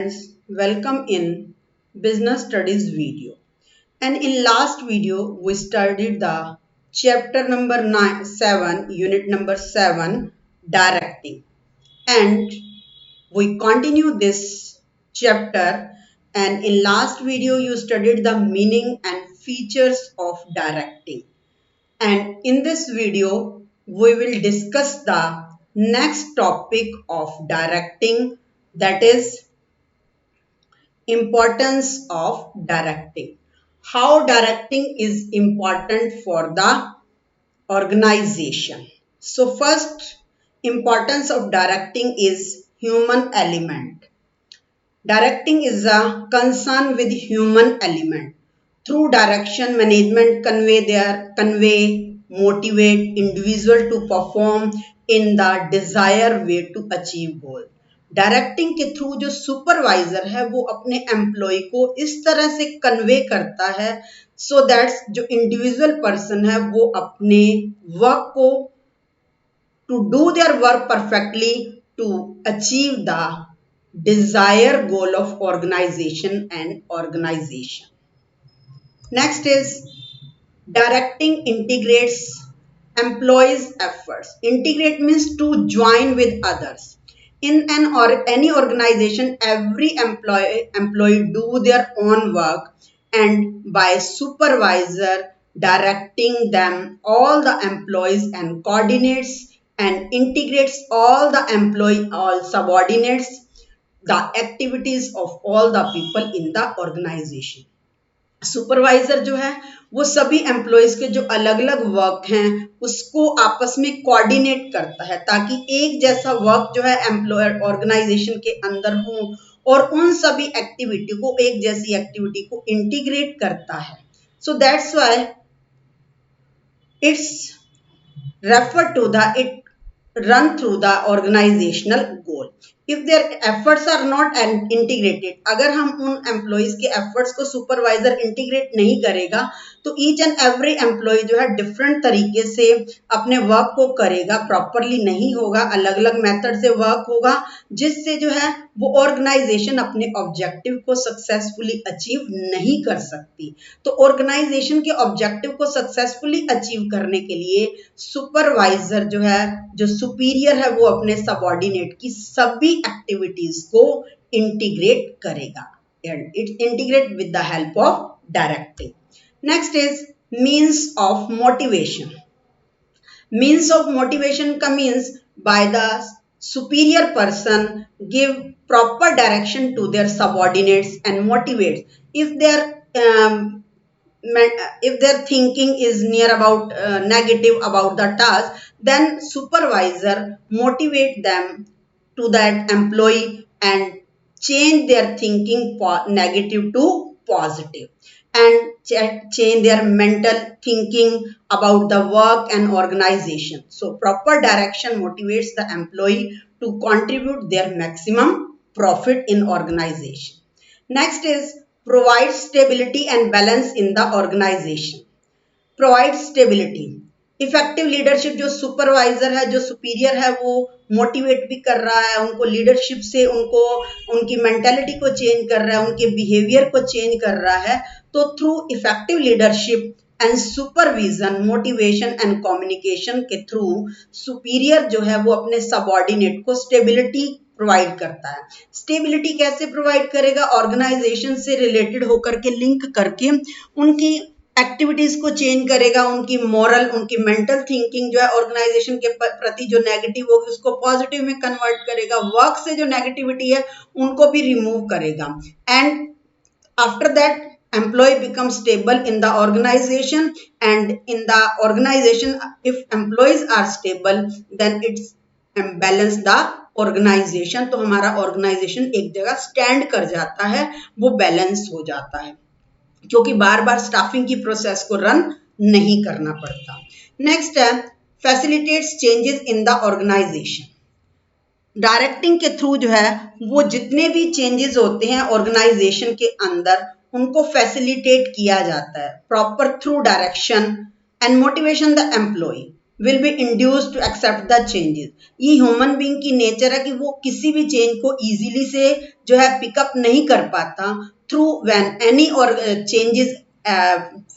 Friends, welcome in business studies video. And in last video we studied the chapter number 7, unit number 7, directing. And we continue this chapter, and in last video you studied the meaning and features of directing. And in this video we will discuss the next topic of directing, that is importance of directing. How directing is important for the organization. So first, importance of directing is human element. Directing is a concern with human element. Through direction, management convey, motivate individual to perform in the desired way to achieve goal. Directing के through जो supervisor है वो अपने employ को इस तरह से convey करता है सो दैट्स जो इंडिविजुअल पर्सन है वो अपने वर्क को to do their work perfectly to achieve the desired goal of organization and organization. Next is directing integrates employees' efforts. Integrate means to join with others. In an or any organization, every employee do their own work, and by supervisor directing them, all the employees and coordinates and integrates all subordinates the activities of all the people in the organization. Supervisor जो है वो सभी employees के जो अलग अलग work हैं उसको आपस में कोऑर्डिनेट करता है ताकि एक जैसा वर्क जो है एम्प्लॉयर ऑर्गेनाइजेशन के अंदर हो और उन सभी एक्टिविटी को एक जैसी एक्टिविटी को इंटीग्रेट करता है. So that's why it's refer to the it run through the organizational goal. If their efforts are not integrated, अगर हम उन एम्प्लॉयज के एफर्ट्स को सुपरवाइजर इंटीग्रेट नहीं करेगा तो ईच एंड एवरी एम्प्लॉय जो है डिफरेंट तरीके से अपने वर्क को करेगा, प्रॉपरली नहीं होगा, अलग अलग मेथड से वर्क होगा जिससे जो है वो ऑर्गेनाइजेशन अपने ऑब्जेक्टिव को सक्सेसफुली अचीव नहीं कर सकती. तो ऑर्गेनाइजेशन के ऑब्जेक्टिव को सक्सेसफुली अचीव करने के लिए सुपरवाइजर जो है जो सुपीरियर है वो अपने सबऑर्डिनेट की सभी एक्टिविटीज को इंटीग्रेट करेगा and it integrate with the help of directing. Next is means of motivation. Means of motivation का means by the superior person give proper direction to their subordinates and motivates if their thinking is near about negative about the task, then supervisor motivate them to that employee and change their thinking negative to positive and change their mental thinking about the work and organization. So proper direction motivates the employee to contribute their maximum profit in organization. Next is provide stability and balance in the organization. Provide stability. Effective leadership जो supervisor है जो superior है वो motivate भी कर रहा है उनको लीडरशिप से उनको उनकी मेंटालिटी को चेंज कर रहा है उनके बिहेवियर को चेंज कर रहा है. तो through effective leadership and supervision motivation and communication के थ्रू सुपीरियर जो है वो अपने सबऑर्डिनेट को स्टेबिलिटी प्रोवाइड करता है. स्टेबिलिटी कैसे प्रोवाइड करेगा? ऑर्गेनाइजेशन से रिलेटेड होकर के लिंक करके उनकी एक्टिविटीज को चेंज करेगा, उनकी मॉरल उनकी मेंटल थिंकिंग जो है ऑर्गेनाइजेशन के प्रति जो नेगेटिव होगी उसको पॉजिटिव में कन्वर्ट करेगा, वर्क से जो नेगेटिविटी है उनको भी रिमूव करेगा and after that employee becomes stable in the organization and in the organization if employees are stable then it's balance the organization. तो हमारा ऑर्गेनाइजेशन एक जगह स्टैंड कर जाता है, वो बैलेंस हो जाता है क्योंकि बार बार स्टाफिंग की प्रोसेस को रन नहीं करना पड़ता. नेक्स्ट है facilitates changes in the organisation. Directing के थ्रू जो है वो जितने भी चेंजेस होते हैं ऑर्गेनाइजेशन के अंदर उनको फैसिलिटेट किया जाता है. Proper through direction and motivation the employ will be induced to accept the changes. ये ह्यूमन बीइंग की नेचर है कि वो किसी भी चेंज को इजीली से जो है पिकअप नहीं कर पाता थ्रू व्हेन एनी और changes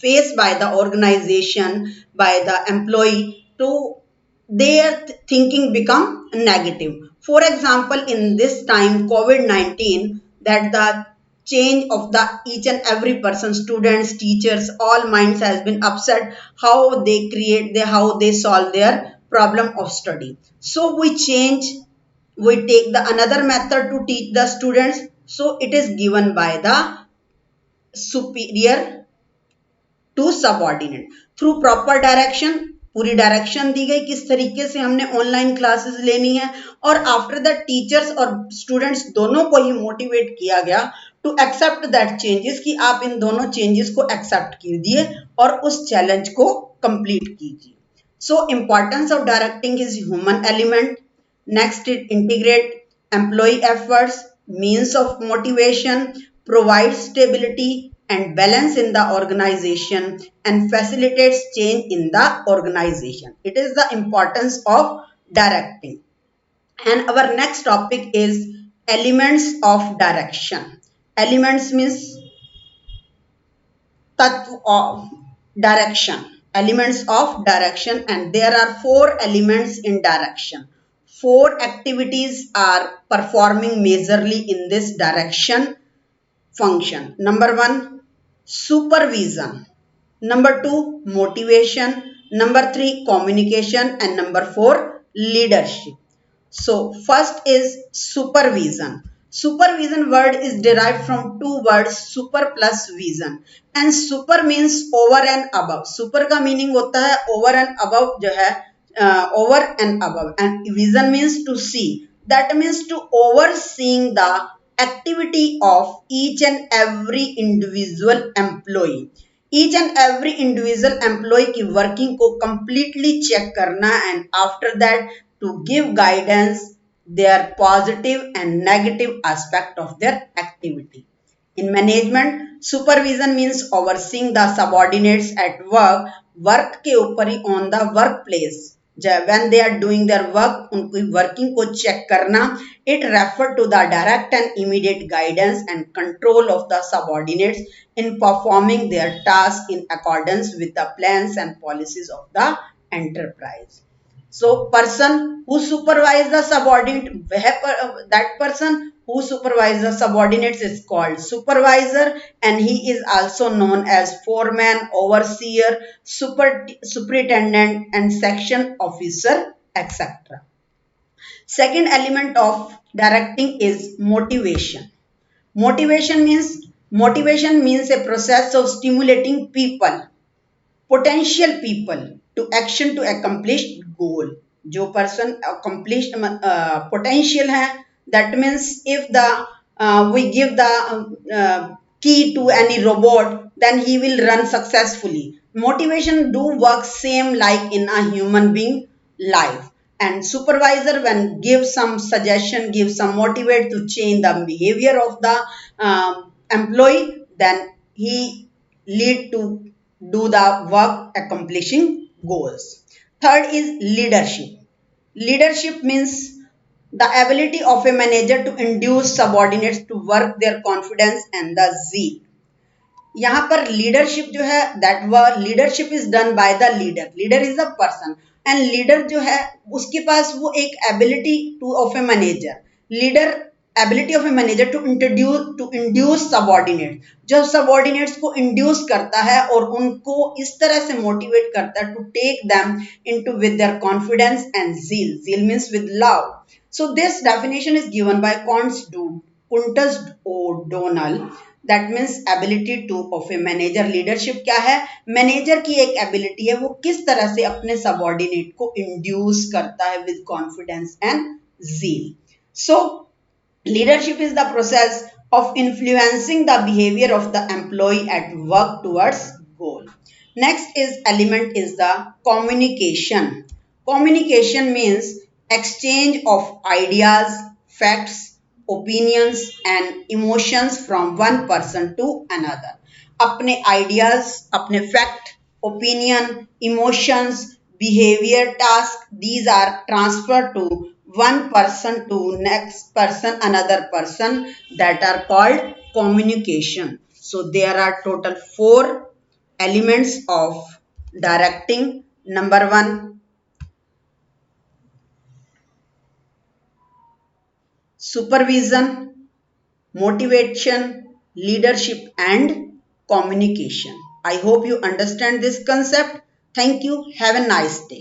faced by the organization, by the employee, to their thinking become negative. For example, in this time COVID-19, that the change of the each and every person, students, teachers, all minds has been upset, how they create their, how they solve their problem of study. So we change, we take the another method to teach the students, so it is given by the superior to subordinate through proper direction, पूरी direction दी गई किस तरीके से हमने online classes लेनी है, और आफ्टर दैट टीचर्स और स्टूडेंट्स दोनों को ही मोटिवेट किया गया टू एक्सेप्ट दैट चेंजेस, कि आप इन दोनों चेंजेस को एक्सेप्ट कीजिए और उस चैलेंज को कंप्लीट कीजिए. So importance of directing is human element. Next is integrate employ efforts, means of motivation, provide stability and balance in the organization, and facilitates change in the organization. It is the importance of directing. And our next topic is elements of direction. Elements means tattva of direction, elements of direction, and there are four elements in direction. Four activities are performing majorly in this direction function. Number one, supervision. Number two, motivation. Number three, communication. And number four, leadership. So first is supervision. Supervision word is derived from two words, super plus vision. And super means over and above. Super का meaning होता है over and above, जो है over and above. And vision means to see. That means to overseeing the activity of each and every individual employee. Each and every individual employee की working को completely check करना, and after that to give guidance their positive and negative aspect of their activity. In management, supervision means overseeing the subordinates at work, work के ऊपर ही on the workplace. When they are doing their work, उनकी working को check करना. It refer to the direct and immediate guidance and control of the subordinates in performing their task in accordance with the plans and policies of the enterprise. So person who supervise the subordinate, that person who supervises the subordinates is called supervisor, and he is also known as foreman, overseer, superintendent, and section officer, etc. Second element of directing is motivation. Motivation means a process of stimulating people, potential people, to action to accomplish goal. जो person accomplished potential है, that means if the we give the key to any robot, then he will run successfully. Motivation do work same like in a human being life. And supervisor when give some suggestion, give some motivate to change the behavior of the employee, then he lead to do the work accomplishing goals. Third is leadership. Leadership means the ability of a manager to induce subordinates to work their confidence and the zeal. यहाँ पर leadership जो है that word leadership is done by the leader. Leader is a person, and leader जो है उसके पास वो एक ability to of a manager. Leader ability of a manager to induce subordinate, जो सबऑर्डिनेट्स को इंड्यूस करता है और उनको इस तरह से मोटिवेट करता है to take them into with their confidence and zeal. Zeal means with love. So this definition is given by Quintus O'Donnell. That means ability to of a manager. Leadership क्या है? मैनेजर की एक ability है, वो किस तरह से अपने सबऑर्डिनेट को इंड्यूस करता है with confidence and zeal. So leadership is the process of influencing the behavior of the employee at work towards goal. Next is element is the communication. Communication means exchange of ideas, facts, opinions and emotions from one person to another. अपने ideas, अपने fact, opinion, emotions, behavior task, these are transferred to one person to next person, another person, that are called communication. So there are total 4 elements of directing. Number 1, supervision, motivation, leadership, and communication. I hope you understand this concept. Thank you. Have a nice day.